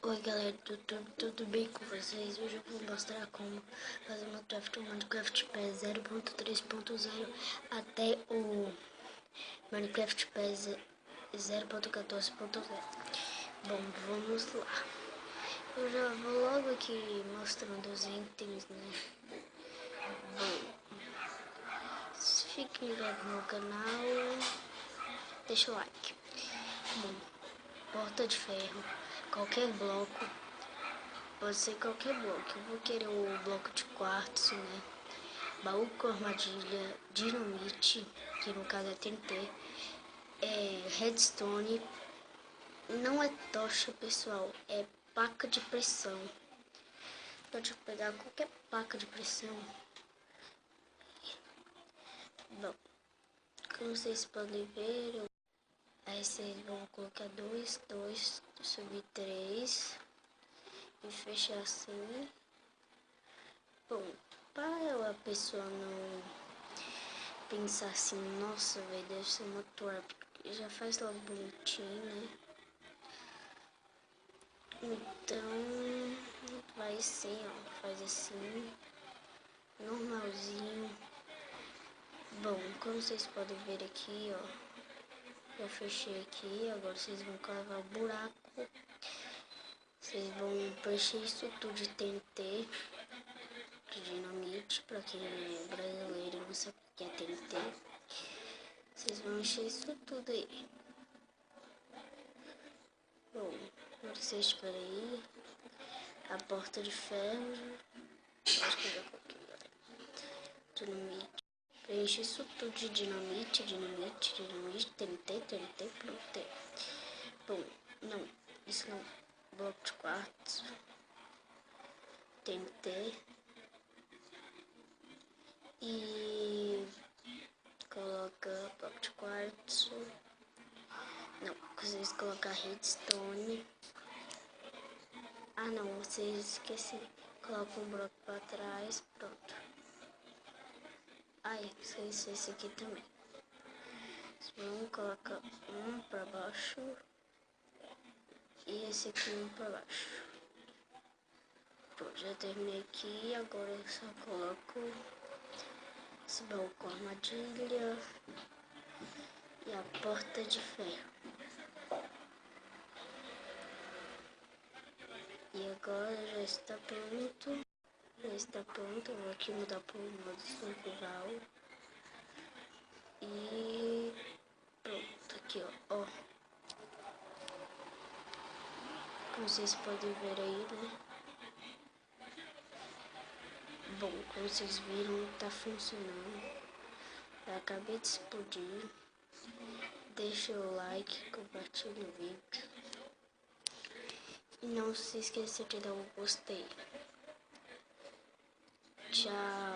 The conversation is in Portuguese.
Oi galera do YouTube, tudo bem com vocês? Hoje eu vou mostrar como fazer uma Minecraft PES 0.3.0 até o Minecraft PES 0.14.0. Bom, vamos lá. Eu já vou logo aqui mostrando os itens, né? Bom, fique ligado no canal, deixa o like. Bom, porta de ferro, qualquer bloco. Pode ser qualquer bloco. Eu vou querer o bloco de quartzo, né? Baú com armadilha, dinamite, que no caso é TNT, redstone. Não é tocha, pessoal, é placa de pressão. Pode pegar qualquer placa de pressão. Bom, como vocês podem ver, aí vocês vão colocar 2, subir 3 e fechar assim. Bom, para a pessoa não pensar assim, nossa, velho, deve ser uma torre, já faz logo bonitinho, né? Então, vai assim, ó, faz assim, normalzinho. Bom, como vocês podem ver aqui, ó, eu fechei aqui, agora vocês vão cavar o buraco. Vocês vão preencher isso tudo de TNT, de dinamite, pra quem é brasileiro e não sabe o que é TNT. Vocês vão encher isso tudo aí. Bom, vocês esperem aí. A porta de ferro. Acho que eu já coloquei, galera. Dinamite. Preenche isso tudo de dinamite, TNT, pronto. Bom, não, isso não. Bloco de quartzo. TNT. E coloca bloco de quartzo. Não, vocês colocam redstone. Ah não, vocês esqueceram. Coloca um bloco para trás, pronto. Aí, esqueci esse aqui também. Vamos colocar um para baixo e esse aqui um para baixo. Pronto, já terminei aqui. Agora eu só coloco esse baú com armadilha e a porta de ferro. E agora já está pronto. Eu vou aqui mudar para o modo survival. E pronto, aqui ó. Como vocês podem ver aí, né? Bom, como vocês viram, tá funcionando. Eu acabei de explodir. Deixa o like, compartilha o vídeo. E não se esqueça de dar um gostei. Tchau.